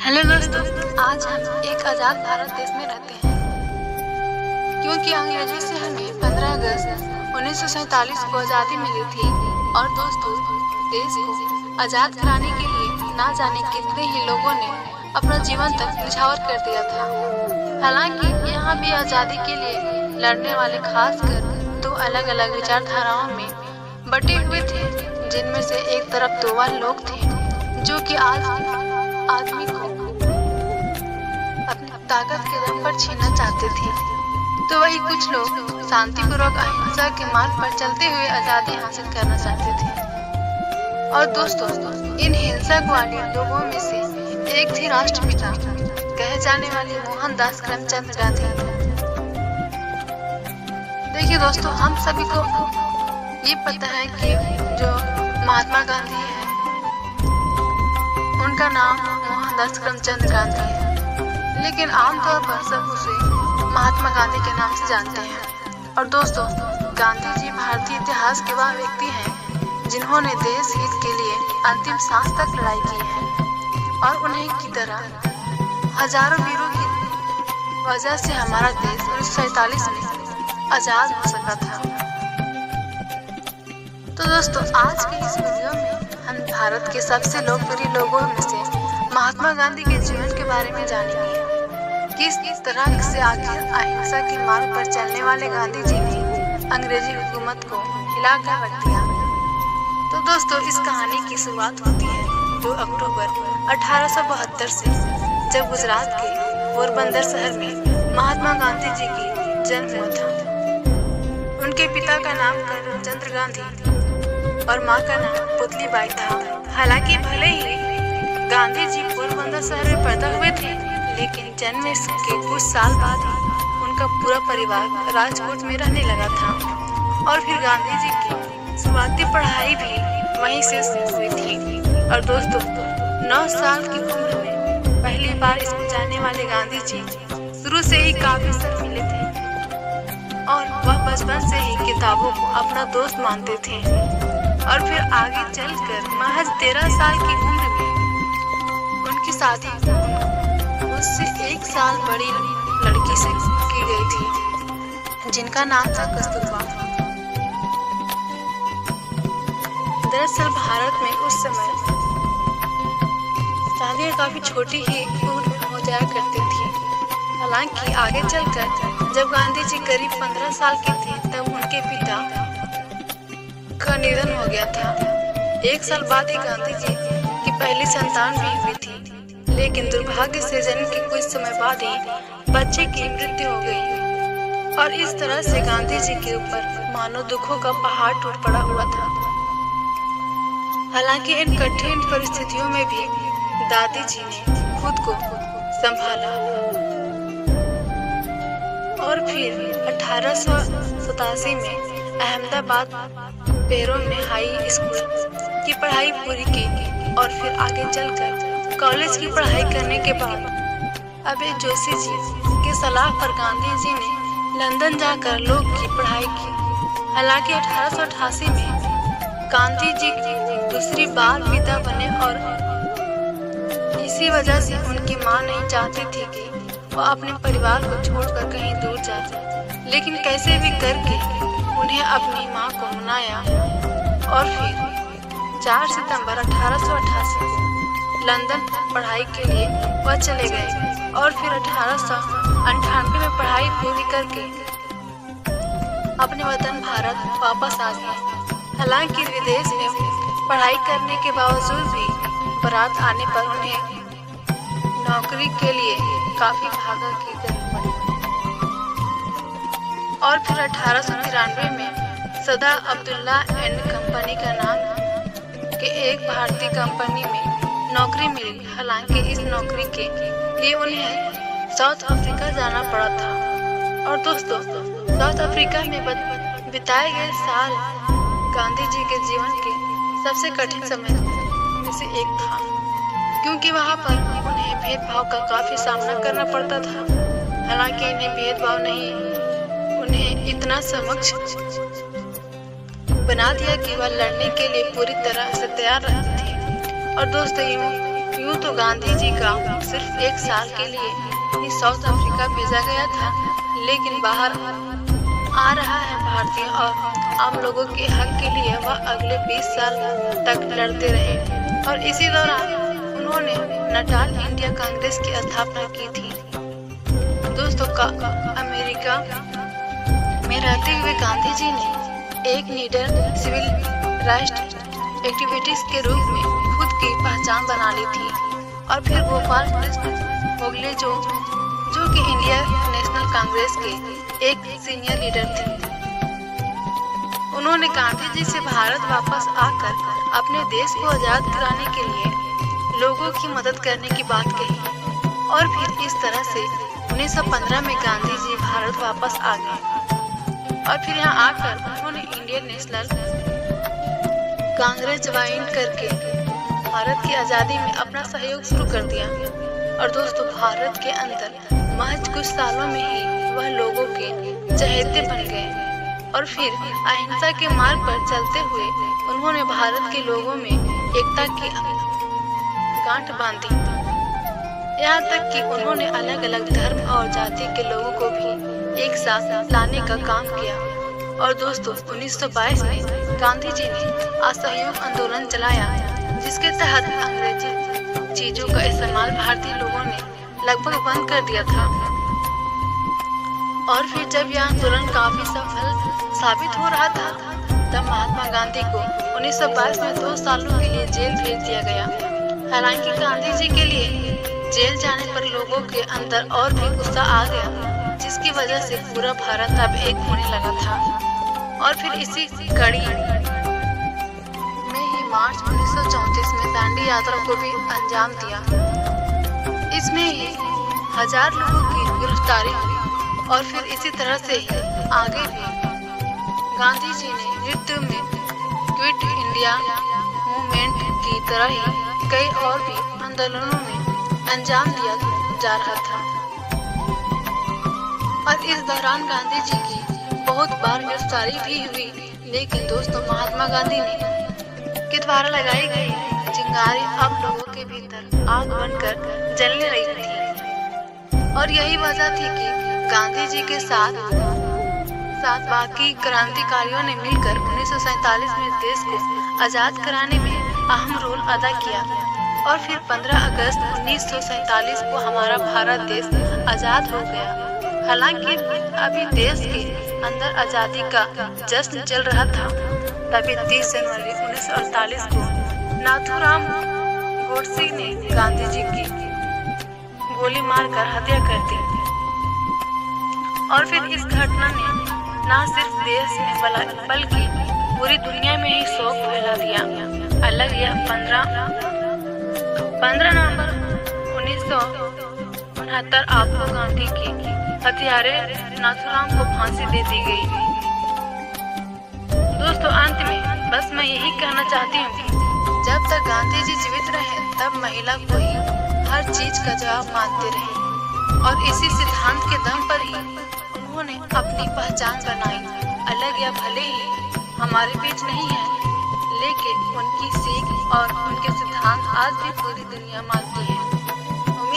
Hello दोस्तों, आज हम एक आज़ाद भारत देश में रहते हैं क्योंकि अंग्रेजों से हमें 15 अगस्त 1947 को आज़ादी मिली थी। और दोस्तों, देश को आज़ाद कराने के लिए ना जाने कितने ही लोगों ने अपना जीवन तक निछावर कर दिया था। हालांकि यहाँ भी आज़ादी के लिए लड़ने वाले खासकर दो अलग अलग विचारधाराओं में बटे हुए थे, जिनमें से एक तरफ तो वह लोग थे जो कि आज आदमी को अपनी ताकत के दम पर छीनना चाहते थे, तो वही कुछ लोग शांतिपूर्वक अहिंसा के मार्ग पर चलते हुए आजादी हासिल करना चाहते थे। और दोस्तों, इन हिंसक वाले लोगों में से एक थे राष्ट्रपिता कहे जाने वाले मोहनदास करमचंद गांधी। देखिए दोस्तों, हम सभी को ये पता है कि जो महात्मा गांधी है उनका नाम मोहनदास करमचंद गांधी है, लेकिन आमतौर पर सब उसे महात्मा गांधी के नाम से जानते हैं। और दोस्तों, गांधी जी भारतीय इतिहास के वह व्यक्ति हैं जिन्होंने देश हित के लिए अंतिम सांस तक लड़ाई की है। और उन्हीं की तरह हजारों वीरों की वजह से हमारा देश 1947 में आजाद हो सका था। तो दोस्तों, आज के इस वीडियो में हम भारत के सबसे लोकप्रिय लोगों में से महात्मा गांधी के जीवन के बारे में जानेंगे। किस तरह से आखिर अहिंसा के मार्ग पर चलने वाले गांधी जी ने अंग्रेजी हुकूमत को हिलाकर रख दिया। तो दोस्तों, इस कहानी की शुरुआत होती है 2 अक्टूबर 1872 से, जब गुजरात के पोरबंदर शहर में महात्मा गांधी जी की जन्म हुआ था। उनके पिता का नाम करमचंद गांधी और मां का नाम पुतलीबाई था। हालांकि भले ही गांधी जी पोरबंदर शहर में पैदा हुए थे, लेकिन जन्म के कुछ साल बाद ही उनका पूरा परिवार राजकोट में रहने लगा था। और फिर गांधी जी की शुरुआती पढ़ाई भी वहीं से हुई थी। और दोस्तों, 9 साल की उम्र में पहली बार स्कूल जाने वाले गांधी जी शुरू से ही काफी शर्मीले थे और वह बचपन से ही किताबों को अपना दोस्त मानते थे। और फिर आगे चलकर महज 13 साल की उम्र में उनकी शादी उससे 1 साल बड़ी लड़की से की गई थी, जिनका नाम था कस्तूरबा। दरअसल भारत में उस समय शादियां काफी छोटी ही उम्र में हो जाया करती थी। हालांकि आगे चलकर जब गांधी जी करीब 15 साल के थे, तब उनके पिता का निधन हो गया था। 1 साल बाद ही गांधी जी की पहली संतान भी हुई थी, लेकिन दुर्भाग्य से जन्म के कुछ समय बाद ही बच्चे की मृत्यु हो गई। और इस तरह से गांधी जी के ऊपर मानो दुखों का पहाड़ टूट पड़ा हुआ था। हालांकि इन कठिन परिस्थितियों में भी दादी जी ने खुद को संभाला और फिर 1887 में अहमदाबाद पेरों में हाई स्कूल की पढ़ाई पूरी की और फिर आगे चलकर कॉलेज की पढ़ाई करने के बाद अबे जोशी जी की सलाह पर गांधी जी ने लंदन जाकर लॉ की पढ़ाई की। हालांकि 1888 में गांधी जी दूसरी बार पिता बने और इसी वजह से उनकी मां नहीं चाहती थी कि वह अपने परिवार को छोड़कर कहीं दूर जाए, लेकिन कैसे भी करके उन्हें अपनी मां को मनाया। और फिर 4 सितंबर 1888 को लंदन पढ़ाई के लिए वह चले गए और फिर 1898 में पढ़ाई पूरी करके अपने वतन भारत वापस आ गए। हालांकि विदेश में पढ़ाई करने के बावजूद भी बारात आने पर उन्हें नौकरी के लिए काफी भागा की जरूरत पड़ी। और फिर 1893 में सदा अब्दुल्ला एंड कंपनी का नाम के एक भारतीय कंपनी में नौकरी मिली। हालांकि इस नौकरी के लिए उन्हें साउथ अफ्रीका जाना पड़ा था। और दोस्तों, साउथ अफ्रीका में बिताए गए साल गांधी जी के जीवन के सबसे कठिन समय में से एक था, क्योंकि वहां पर उन्हें भेदभाव का काफी सामना करना पड़ता था। हालांकि इन्हें भेदभाव नहीं, उन्हें इतना समक्ष बना दिया कि वह लड़ने के लिए पूरी तरह से तैयार रहते थे। और दोस्तों, यूं यूँ तो गांधी जी का सिर्फ 1 साल के लिए ही साउथ अफ्रीका भेजा गया था, लेकिन बाहर आ रहा है भारतीय और आम लोगों के हक के लिए वह अगले 20 साल तक लड़ते रहे। और इसी दौरान उन्होंने नटाल इंडिया कांग्रेस की स्थापना की थी। दोस्तों अमेरिका में रहते हुए गांधी जी ने एक निडर सिविल राइट्स एक्टिविटीज के रूप में खुद की पहचान बना ली थी। और फिर गोपाल कृष्ण गोखले जो कि इंडिया नेशनल कांग्रेस के एक सीनियर लीडर थे, उन्होंने गांधी जी से भारत वापस आकर अपने देश को आजाद कराने के लिए लोगों की मदद करने की बात कही। और फिर इस तरह से 1915 में गांधी जी भारत वापस आ गए और फिर यहाँ आकर उन्होंने इंडियन नेशनल कांग्रेस ज्वाइन करके भारत की आज़ादी में अपना सहयोग शुरू कर दिया। और दोस्तों भारत के अंदर महज कुछ सालों में ही वह लोगों के चहेते बन गए और फिर अहिंसा के मार्ग पर चलते हुए उन्होंने भारत के लोगों में एकता की गांठ बांधी। यहाँ तक कि उन्होंने अलग अलग धर्म और जाति के लोगों को भी एक साथ लाने का काम किया। और दोस्तों 1922 में गांधी जी ने असहयोग आंदोलन चलाया, जिसके तहत अंग्रेजी चीजों का इस्तेमाल भारतीय लोगों ने लगभग बंद कर दिया था। और फिर जब यह आंदोलन काफी सफल साबित हो रहा था, तब महात्मा गांधी को 1922 में 2 सालों के लिए जेल भेज दिया गया। हालांकि गांधी जी के लिए जेल जाने पर लोगों के अंदर और भी गुस्सा आ गया, जिसकी वजह से पूरा भारत अब एक होने लगा था। और फिर इसी कड़ी में ही मार्च 1934 में दांडी यात्रा को भी अंजाम दिया। इसमें ही 1000 लोगों की गिरफ्तारी हुई। और फिर इसी तरह से ही आगे भी गांधी जी ने नृत्य में क्विट इंडिया मूवमेंट की तरह ही कई और भी आंदोलनों में अंजाम दिया जा रहा था। और इस दौरान गांधी जी की बहुत बार गिरफ्तारी भी हुई, लेकिन दोस्तों महात्मा गांधी के द्वारा लगाई गई चिंगारी अब लोगों के भीतर आग बनकर जलने लगी थी। और यही वजह थी कि गांधी जी के साथ बाकी क्रांतिकारियों ने मिलकर 1947 में देश को आजाद कराने में अहम रोल अदा किया। और फिर 15 अगस्त 1947 को हमारा भारत देश आजाद हो गया। हालांकि अभी देश के अंदर आजादी का जश्न चल रहा था, तभी 30 जनवरी 1948 को नाथूराम गोडसे ने गांधी जी की गोली मारकर हत्या कर दी। और फिर इस घटना ने न सिर्फ देश में बल्कि पूरी दुनिया में ही शोक फैला दिया। अलग यह 15 नवंबर 1969 आपको गांधी की हत्यारे नाथूराम को फांसी दे दी गई। दोस्तों अंत में बस मैं यही कहना चाहती हूँ कि जब तक गांधी जी जीवित रहे तब महिला को ही हर चीज का जवाब मानते रहे। और इसी सिद्धांत के दम पर ही उन्होंने अपनी पहचान बनाई। अलग या भले ही हमारे बीच नहीं है, लेकिन उनकी सीख और उनके सिद्धांत आज भी पूरी दुनिया मानती है।